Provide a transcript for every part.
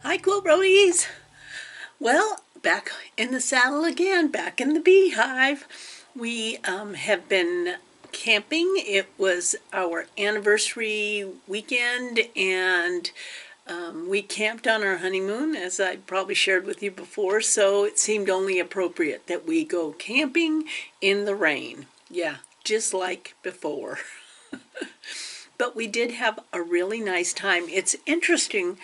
Hi, Quilt Roadies. Well, back in the saddle again, back in the beehive. We have been camping. It was our anniversary weekend, and we camped on our honeymoon, as I probably shared with you before, so it seemed only appropriate that we go camping in the rain. Yeah, just like before. But we did have a really nice time. It's interesting.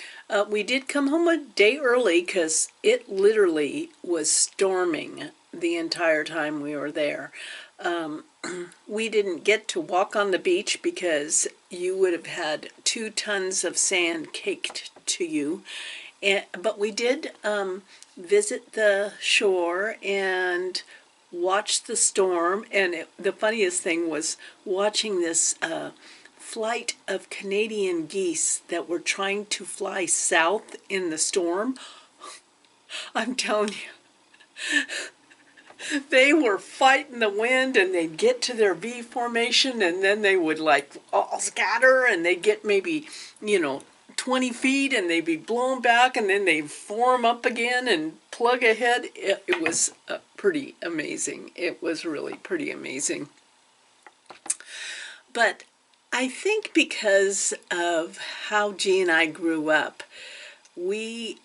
We did come home a day early because it literally was storming the entire time we were there. We didn't get to walk on the beach because you would have had 2 tons of sand caked to you. But we did visit the shore and watch the storm. And the funniest thing was watching this flight of Canadian geese that were trying to fly south in the storm. I'm telling you, they were fighting the wind, and they'd get to their V formation, and then they would like all scatter, and they'd get maybe 20 feet, and they'd be blown back, and then they'd form up again and plug ahead. It was pretty amazing. It was really pretty amazing. But I think because of how G and I grew up, we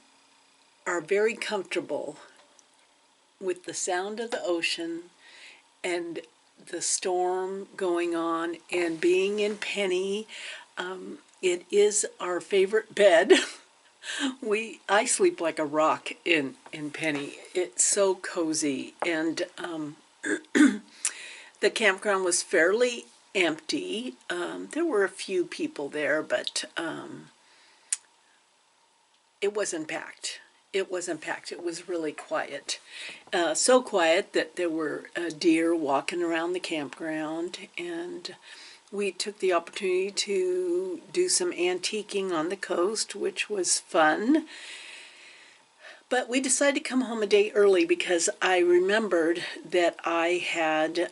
are very comfortable with the sound of the ocean and the storm going on and being in Penny. It is our favorite bed. I sleep like a rock in Penny. It's so cozy, and the campground was fairly empty. There were a few people there, but it wasn't packed. It wasn't packed. It was really quiet. So quiet that there were deer walking around the campground, and we took the opportunity to do some antiquing on the coast, which was fun. But we decided to come home a day early because I remembered that I had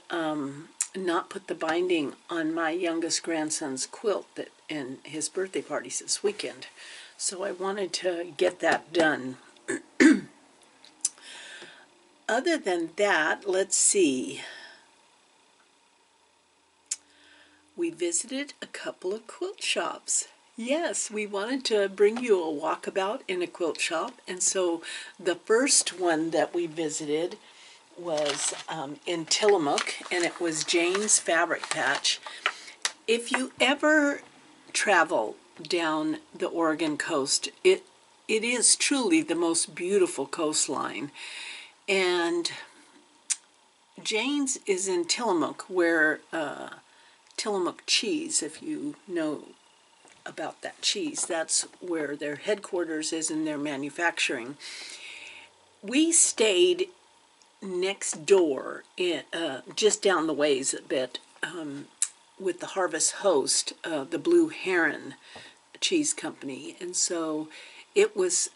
not put the binding on my youngest grandson's quilt in his birthday parties this weekend. So I wanted to get that done. Other than that, let's see. We visited a couple of quilt shops. Yes, we wanted to bring you a walkabout in a quilt shop, and so the first one that we visited was in Tillamook, and it was Jane's Fabric Patch. If you ever travel down the Oregon coast, it is truly the most beautiful coastline. And Jane's is in Tillamook, where Tillamook cheese, if you know about that cheese, that's where their headquarters is in their manufacturing. We stayed next door, just down the ways a bit, with the Harvest Host, the Blue Heron Cheese Company. And so it was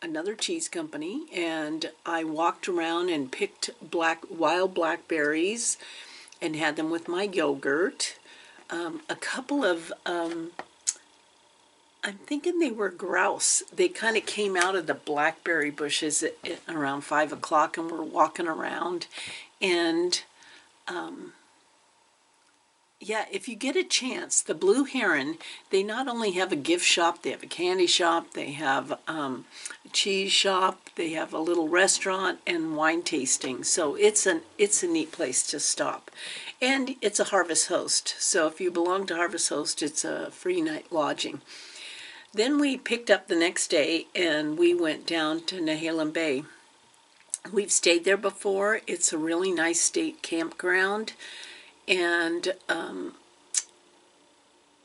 another cheese company, and I walked around and picked wild blackberries and had them with my yogurt. A couple of, I'm thinking they were grouse. They kind of came out of the blackberry bushes at around 5 o'clock, and were walking around. And yeah, if you get a chance, the Blue Heron, they not only have a gift shop, they have a candy shop, they have a cheese shop, they have a little restaurant and wine tasting. So it's a neat place to stop. And it's a Harvest Host. So if you belong to Harvest Host, it's a free night lodging. Then we picked up the next day and we went down to Nehalem Bay. We've stayed there before. It's a really nice state campground. And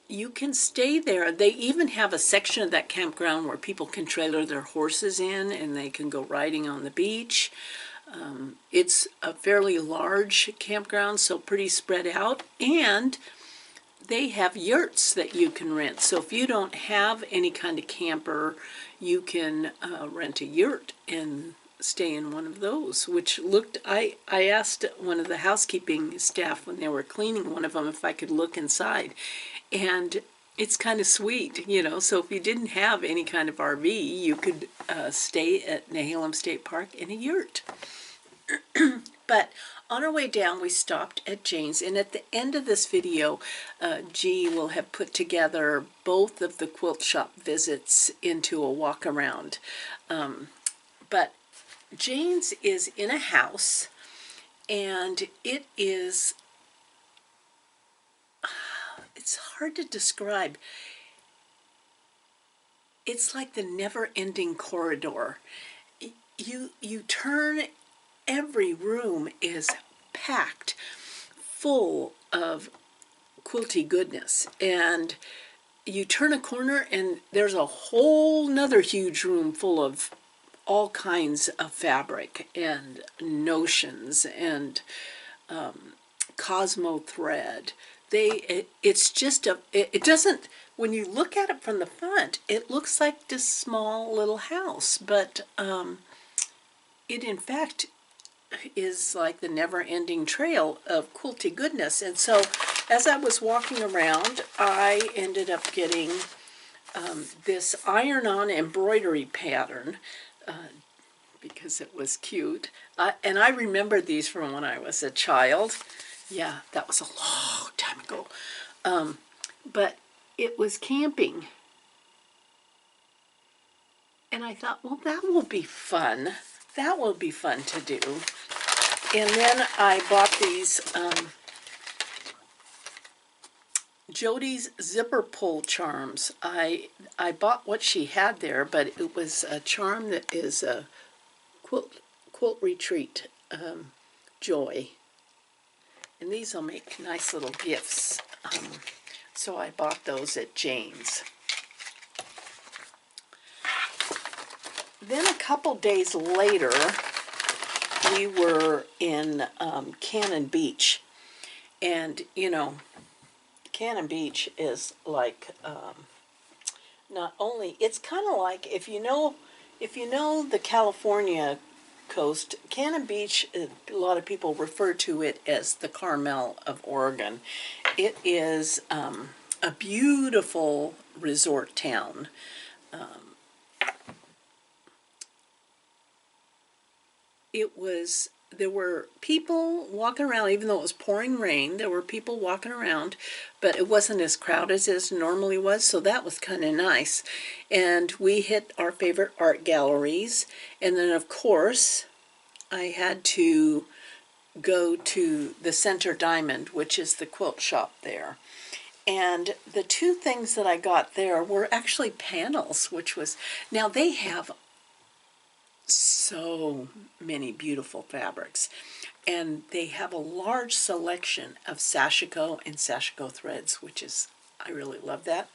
you can stay there. They even have a section of that campground where people can trailer their horses in, and they can go riding on the beach. It's a fairly large campground, so pretty spread out, and they have yurts that you can rent. So if you don't have any kind of camper, you can rent a yurt and stay in one of those, which looked, I asked one of the housekeeping staff when they were cleaning one of them if I could look inside, and it's kind of sweet, you know. So if you didn't have any kind of RV, you could stay at Nehalem State Park in a yurt. But on our way down, we stopped at Jane's, and at the end of this video, G will have put together both of the quilt shop visits into a walk around. But Jane's is in a house, and it's hard to describe. It's like the never-ending corridor. You turn, every room is packed full of quilty goodness, and you turn a corner and there's a whole nother huge room full of all kinds of fabric and notions and Cosmo thread. It's just it doesn't, when you look at it from the front, it looks like this small little house, but it in fact is like the never-ending trail of quilty goodness. And so as I was walking around, I ended up getting this iron-on embroidery pattern because it was cute. And I remember these from when I was a child. Yeah, that was a long time ago. But it was camping. And I thought, well, that will be fun. That will be fun to do. And then I bought these Jody's zipper pull charms. I bought what she had there, but it was a charm that is a quilt retreat joy. And these will make nice little gifts. So I bought those at Jane's. Then a couple days later, we were in Cannon Beach. And, you know, Cannon Beach is like, not only, it's kind of like, if you know the California coast, Cannon Beach, a lot of people refer to it as the Carmel of Oregon. It is a beautiful resort town. There were people walking around, even though it was pouring rain, there were people walking around, but it wasn't as crowded as it normally was, so that was kind of nice. And we hit our favorite art galleries, and then of course I had to go to the Center Diamond, which is the quilt shop there. And the two things that I got there were actually panels, which was, now they have so many beautiful fabrics, and they have a large selection of sashiko and sashiko threads, which is, I really love that.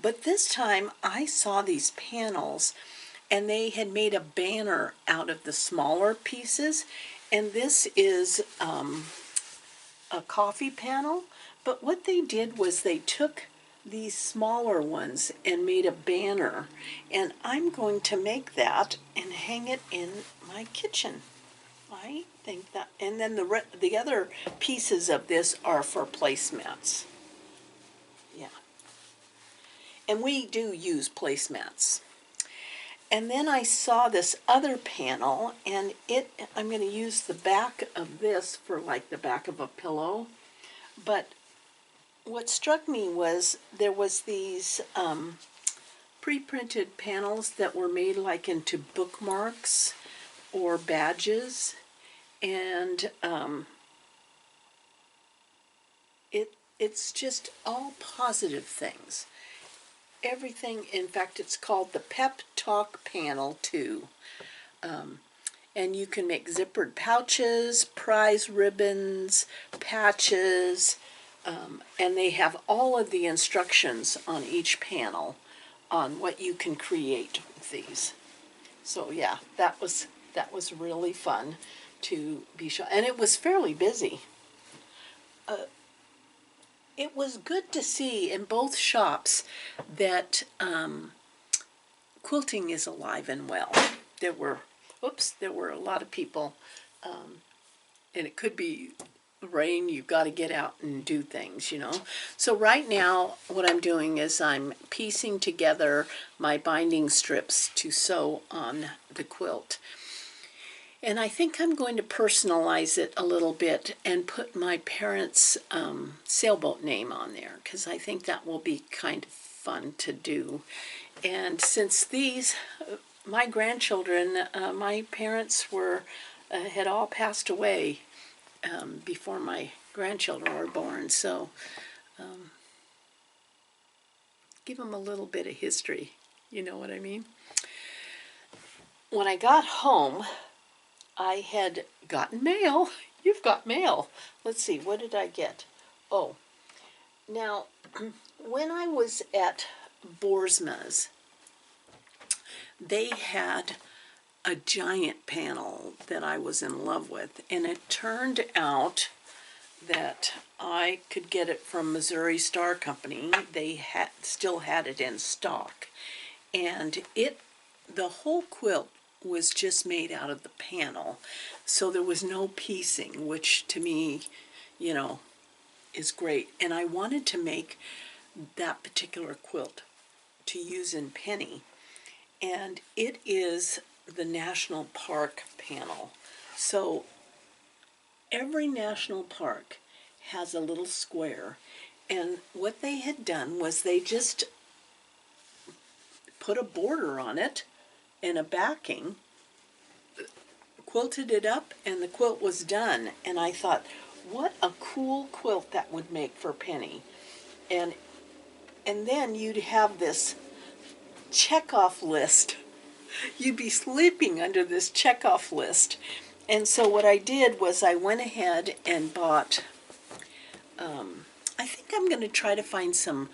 But this time I saw these panels, and they had made a banner out of the smaller pieces, and this is a coffee panel, but what they did was they took these smaller ones and made a banner, and I'm going to make that and hang it in my kitchen. I think that, and then the other pieces of this are for placemats. Yeah, and we do use placemats. And then I saw this other panel, and I'm going to use the back of this for like the back of a pillow, but what struck me was there was these pre-printed panels that were made like into bookmarks or badges, and it's just all positive things. Everything, in fact, it's called the Pep Talk Panel 2. And you can make zippered pouches, prize ribbons, patches, and they have all of the instructions on each panel on what you can create with these. So yeah, that was really fun to be shown, and it was fairly busy. It was good to see in both shops that quilting is alive and well. There were a lot of people, and it could be rain, you've got to get out and do things, you know. So right now, what I'm doing is I'm piecing together my binding strips to sew on the quilt. And I think I'm going to personalize it a little bit and put my parents' sailboat name on there, because I think that will be kind of fun to do. And since these, my grandchildren, my parents had all passed away before my grandchildren were born, so give them a little bit of history, you know what I mean? When I got home, I had gotten mail. You've got mail. Let's see, what did I get? Oh, now, when I was at Boersma's, they had a giant panel that I was in love with, and it turned out that I could get it from Missouri Star Company. They still had it in stock, and the whole quilt was just made out of the panel, so there was no piecing, which to me, you know, is great. And I wanted to make that particular quilt to use in Penny, and it is the National Park panel. So every national park has a little square, and what they had done was they just put a border on it and a backing, quilted it up, and the quilt was done. And I thought, what a cool quilt that would make for Penny. And then you'd have this checkoff list. You'd be sleeping under this checkoff list. And so what I did was I went ahead and bought, I think I'm going to try to find some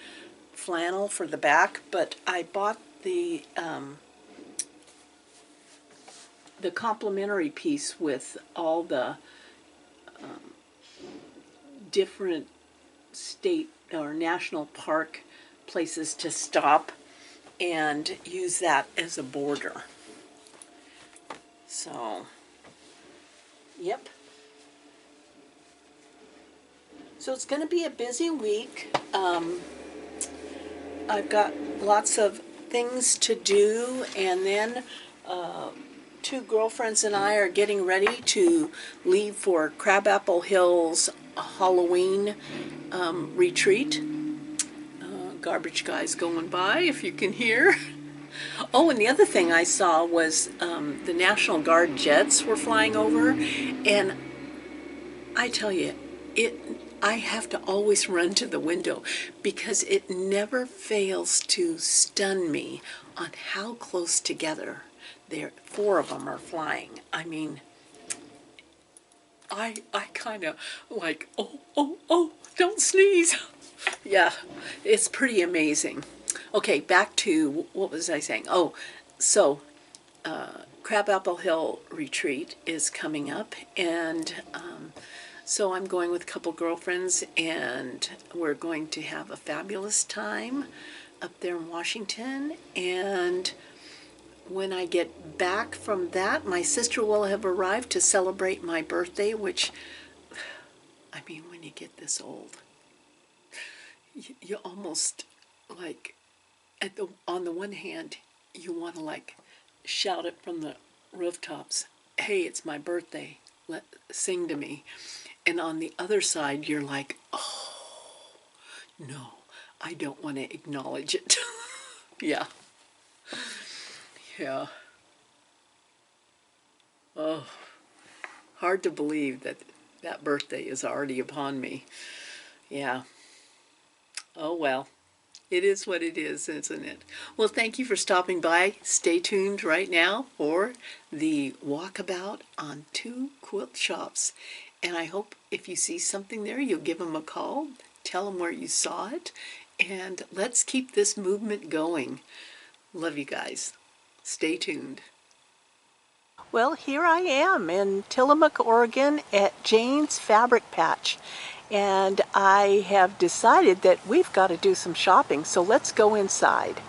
flannel for the back, but I bought the complimentary piece with all the different state or national park places to stop, and use that as a border. So, yep. So it's going to be a busy week. I've got lots of things to do, and then two girlfriends and I are getting ready to leave for Crabapple Hills Halloween retreat. Garbage guys going by, if you can hear. Oh, and the other thing I saw was the National Guard jets were flying over, and I tell you, I have to always run to the window because it never fails to stun me on how close together four of them are flying. I mean, I kind of like, oh, don't sneeze. Yeah, it's pretty amazing. Okay, back to, what was I saying? Oh, so Crabapple Hill retreat is coming up, and so I'm going with a couple girlfriends, and we're going to have a fabulous time up there in Washington. And when I get back from that, my sister will have arrived to celebrate my birthday, which, I mean, when you get this old, you almost, like, on the one hand, you want to, like, shout it from the rooftops, hey, it's my birthday, sing to me. And on the other side, you're like, oh, no, I don't want to acknowledge it. Yeah. Yeah. Oh, hard to believe that birthday is already upon me. Yeah. Oh, well. It is what it is, isn't it? Well, thank you for stopping by. Stay tuned right now for the walkabout on 2 quilt shops. And I hope if you see something there, you'll give them a call, tell them where you saw it, and let's keep this movement going. Love you guys. Stay tuned. Well, here I am in Tillamook, Oregon at Jane's Fabric Patch. And I have decided that we've got to do some shopping, so let's go inside.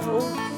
go.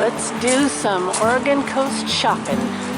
Let's do some Oregon Coast shopping.